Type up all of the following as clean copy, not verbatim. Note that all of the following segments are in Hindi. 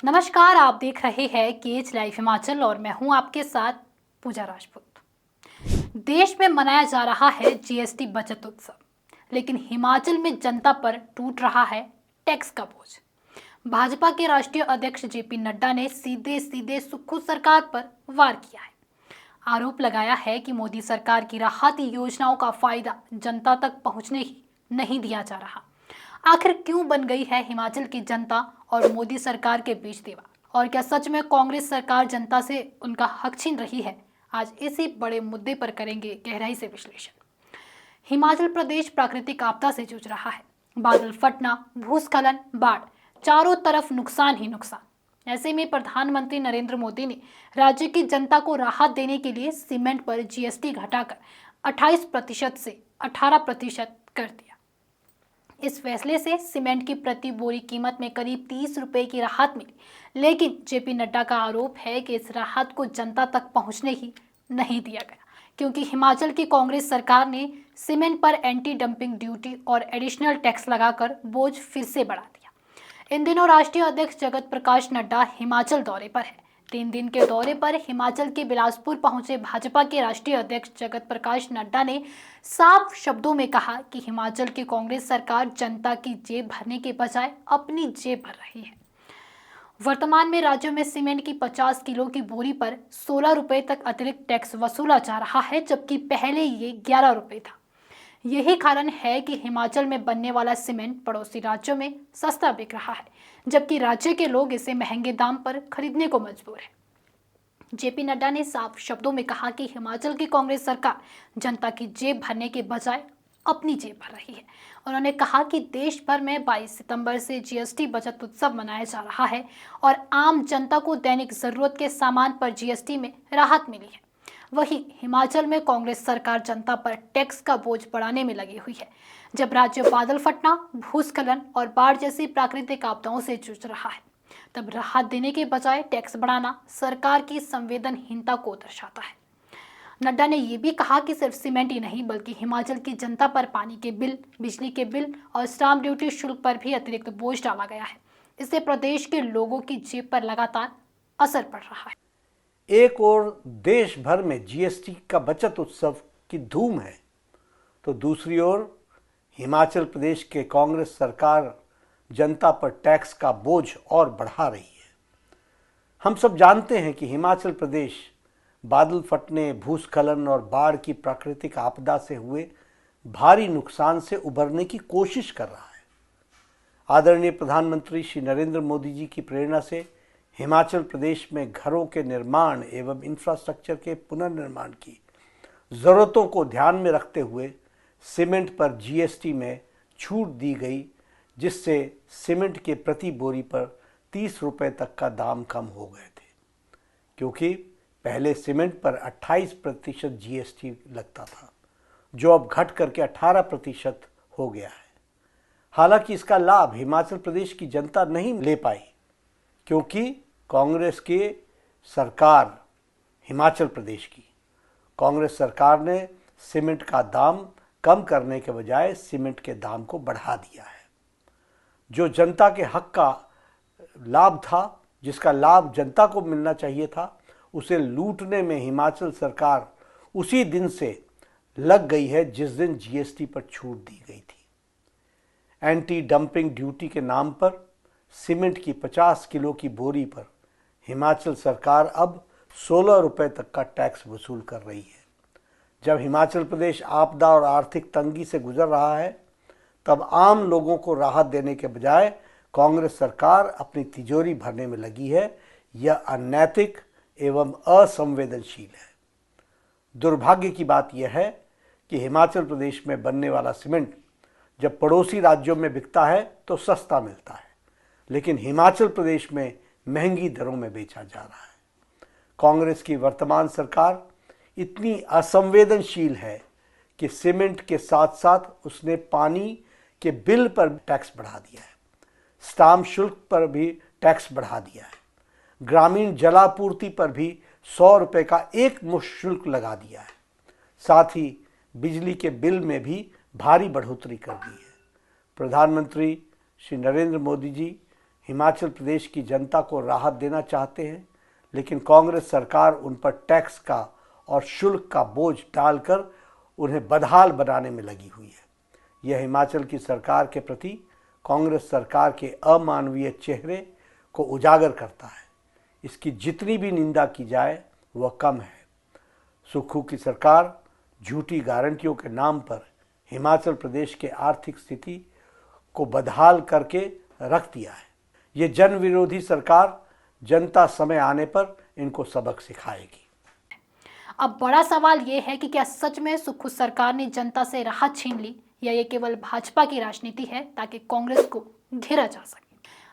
नमस्कार, आप देख रहे हैं केज लाइव हिमाचल और मैं हूं आपके साथ पूजा राजपूत। देश में मनाया जा रहा है जीएसटी बचत उत्सव, लेकिन हिमाचल में जनता पर टूट रहा है टैक्स का बोझ। भाजपा के राष्ट्रीय अध्यक्ष जेपी नड्डा ने सीधे सीधे सुक्खू सरकार पर वार किया है। आरोप लगाया है कि मोदी सरकार की राहती योजनाओं का फायदा जनता तक पहुंचने ही नहीं दिया जा रहा। आखिर क्यों बन गई है हिमाचल की जनता और मोदी सरकार के बीच दीवार? और क्या सच में कांग्रेस सरकार जनता से उनका हक छीन रही है? आज इसी बड़े मुद्दे पर करेंगे गहराई से विश्लेषण। हिमाचल प्रदेश प्राकृतिक आपदा से जूझ रहा है। बादल फटना, भूस्खलन, बाढ़, चारों तरफ नुकसान ही नुकसान। ऐसे में प्रधानमंत्री नरेंद्र मोदी ने राज्य की जनता को राहत देने के लिए सीमेंट पर जीएसटी घटाकर 28% से 18% कर दिया। इस फैसले से सीमेंट की प्रति बोरी कीमत में करीब 30 रुपए की राहत मिली, लेकिन जेपी नड्डा का आरोप है कि इस राहत को जनता तक पहुंचने ही नहीं दिया गया, क्योंकि हिमाचल की कांग्रेस सरकार ने सीमेंट पर एंटी डंपिंग ड्यूटी और एडिशनल टैक्स लगाकर बोझ फिर से बढ़ा दिया। इन दिनों राष्ट्रीय अध्यक्ष जगत प्रकाश नड्डा हिमाचल दौरे पर है। 3 दिन के दौरे पर हिमाचल के बिलासपुर पहुंचे भाजपा के राष्ट्रीय अध्यक्ष जगत प्रकाश नड्डा ने साफ शब्दों में कहा कि हिमाचल की कांग्रेस सरकार जनता की जेब भरने के बजाय अपनी जेब भर रही है। वर्तमान में राज्य में सीमेंट की 50 किलो की बोरी पर 16 रुपए तक अतिरिक्त टैक्स वसूला जा रहा है, जबकि पहले ये 11 रुपए था। यही कारण है कि हिमाचल में बनने वाला सीमेंट पड़ोसी राज्यों में सस्ता बिक रहा है, जबकि राज्य के लोग इसे महंगे दाम पर खरीदने को मजबूर हैं। जेपी नड्डा ने साफ शब्दों में कहा कि हिमाचल की कांग्रेस सरकार जनता की जेब भरने के बजाय अपनी जेब भर रही है। उन्होंने कहा कि देश भर में 22 सितंबर से जीएसटी बचत उत्सव मनाया जा रहा है और आम जनता को दैनिक जरूरत के सामान पर जीएसटी में राहत मिली है। वहीं हिमाचल में कांग्रेस सरकार जनता पर टैक्स का बोझ बढ़ाने में लगी हुई है। जब राज्य बादल फटना, भूस्खलन और बाढ़ जैसी प्राकृतिक आपदाओं से जूझ रहा है, तब राहत देने के बजाय टैक्स बढ़ाना सरकार की संवेदनहीनता को दर्शाता है। नड्डा ने यह भी कहा कि सिर्फ सीमेंट ही नहीं, बल्कि हिमाचल की जनता पर पानी के बिल, बिजली के बिल और स्टाम्प ड्यूटी शुल्क पर भी अतिरिक्त बोझ डाला गया है। इससे प्रदेश के लोगों की जेब पर लगातार असर पड़ रहा है। एक और देश भर में जीएसटी का बचत उत्सव की धूम है, तो दूसरी ओर हिमाचल प्रदेश के कांग्रेस सरकार जनता पर टैक्स का बोझ और बढ़ा रही है। हम सब जानते हैं कि हिमाचल प्रदेश बादल फटने, भूस्खलन और बाढ़ की प्राकृतिक आपदा से हुए भारी नुकसान से उबरने की कोशिश कर रहा है। आदरणीय प्रधानमंत्री श्री नरेंद्र मोदी जी की प्रेरणा से हिमाचल प्रदेश में घरों के निर्माण एवं इंफ्रास्ट्रक्चर के पुनर्निर्माण की ज़रूरतों को ध्यान में रखते हुए सीमेंट पर जीएसटी में छूट दी गई, जिससे सीमेंट के प्रति बोरी पर 30 रुपए तक का दाम कम हो गए थे, क्योंकि पहले सीमेंट पर 28% जीएसटी लगता था, जो अब घट करके 18% हो गया है। हालांकि इसका लाभ हिमाचल प्रदेश की जनता नहीं ले पाई, क्योंकि कांग्रेस की सरकार, हिमाचल प्रदेश की कांग्रेस सरकार ने सीमेंट का दाम कम करने के बजाय सीमेंट के दाम को बढ़ा दिया है। जो जनता के हक का लाभ था, जिसका लाभ जनता को मिलना चाहिए था, उसे लूटने में हिमाचल सरकार उसी दिन से लग गई है जिस दिन जीएसटी पर छूट दी गई थी। एंटी डंपिंग ड्यूटी के नाम पर सीमेंट की 50 किलो की बोरी पर हिमाचल सरकार अब 16 रुपए तक का टैक्स वसूल कर रही है। जब हिमाचल प्रदेश आपदा और आर्थिक तंगी से गुजर रहा है, तब आम लोगों को राहत देने के बजाय कांग्रेस सरकार अपनी तिजोरी भरने में लगी है। यह अनैतिक एवं असंवेदनशील है। दुर्भाग्य की बात यह है कि हिमाचल प्रदेश में बनने वाला सीमेंट जब पड़ोसी राज्यों में बिकता है तो सस्ता मिलता है, लेकिन हिमाचल प्रदेश में महंगी दरों में बेचा जा रहा है। कांग्रेस की वर्तमान सरकार इतनी असंवेदनशील है कि सीमेंट के साथ साथ उसने पानी के बिल पर टैक्स बढ़ा दिया है, स्टाम्प शुल्क पर भी टैक्स बढ़ा दिया है, ग्रामीण जलापूर्ति पर भी 100 रुपए का एक मुश्त शुल्क लगा दिया है। साथ ही बिजली के बिल में भी भारी बढ़ोतरी कर दी है। प्रधानमंत्री श्री नरेंद्र मोदी जी हिमाचल प्रदेश की जनता को राहत देना चाहते हैं, लेकिन कांग्रेस सरकार उन पर टैक्स का और शुल्क का बोझ डालकर उन्हें बदहाल बनाने में लगी हुई है। यह हिमाचल की सरकार के प्रति कांग्रेस सरकार के अमानवीय चेहरे को उजागर करता है। इसकी जितनी भी निंदा की जाए वह कम है। सुक्खू की सरकार झूठी गारंटियों के नाम पर हिमाचल प्रदेश के आर्थिक स्थिति को बदहाल करके रख दिया है। ये जन विरोधी सरकार जनता समय आने पर इनको सबक सिखाएगी। अब बड़ा सवाल ये है कि क्या सच में सुक्खू सरकार ने जनता से राहत छीन ली या ये केवल भाजपा की राजनीति है ताकि कांग्रेस को घेरा जा सके।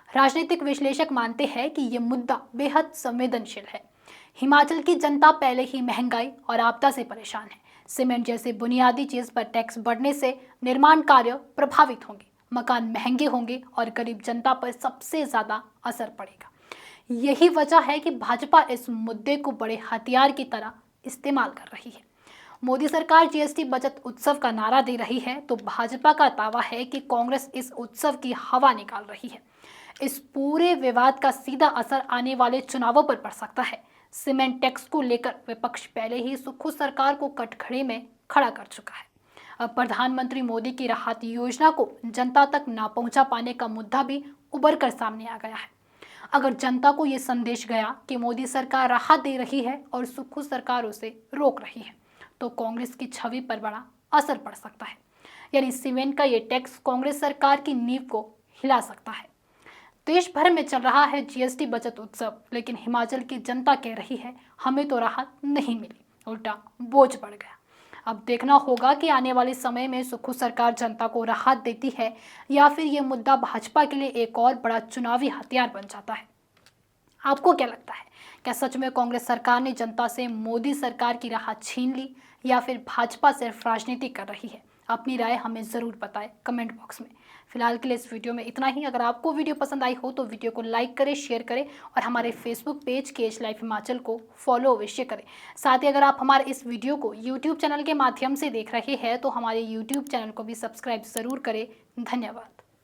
राजनीतिक विश्लेषक मानते हैं कि ये मुद्दा बेहद संवेदनशील है। हिमाचल की जनता पहले ही महंगाई और आपदा से परेशान है। सीमेंट जैसे बुनियादी चीज पर टैक्स बढ़ने से निर्माण कार्य प्रभावित होंगे, मकान महंगे होंगे और गरीब जनता पर सबसे ज्यादा असर पड़ेगा। यही वजह है कि भाजपा इस मुद्दे को बड़े हथियार की तरह इस्तेमाल कर रही है। मोदी सरकार जीएसटी बचत उत्सव का नारा दे रही है तो भाजपा का दावा है कि कांग्रेस इस उत्सव की हवा निकाल रही है। इस पूरे विवाद का सीधा असर आने वाले चुनावों पर पड़ सकता है। सीमेंट टैक्स को लेकर विपक्ष पहले ही सुक्खू सरकार को कटघरे में खड़ा कर चुका है। अब प्रधानमंत्री मोदी की राहत योजना को जनता तक ना पहुंचा पाने का मुद्दा भी उभर कर सामने आ गया है। अगर जनता को ये संदेश गया कि मोदी सरकार राहत दे रही है और सुक्खू सरकार उसे रोक रही है, तो कांग्रेस की छवि पर बड़ा असर पड़ सकता है। यानी सीमेंट का ये टैक्स कांग्रेस सरकार की नींव को हिला सकता है। देश भर में चल रहा है जीएसटी बचत उत्सव, लेकिन हिमाचल की जनता कह रही है हमें तो राहत नहीं मिली, उल्टा बोझ बढ़ गया। अब देखना होगा कि आने वाले समय में सुक्खू सरकार जनता को राहत देती है या फिर ये मुद्दा भाजपा के लिए एक और बड़ा चुनावी हथियार बन जाता है। आपको क्या लगता है, क्या सच में कांग्रेस सरकार ने जनता से मोदी सरकार की राहत छीन ली या फिर भाजपा सिर्फ राजनीति कर रही है? अपनी राय हमें ज़रूर बताएं कमेंट बॉक्स में। फिलहाल के लिए इस वीडियो में इतना ही। अगर आपको वीडियो पसंद आई हो तो वीडियो को लाइक करें, शेयर करें और हमारे Facebook page KH life Himachal को फॉलो अवश्य करें। साथ ही अगर आप हमारे इस वीडियो को यूट्यूब चैनल के माध्यम से देख रहे हैं तो हमारे यूट्यूब चैनल को भी सब्सक्राइब ज़रूर करें। धन्यवाद।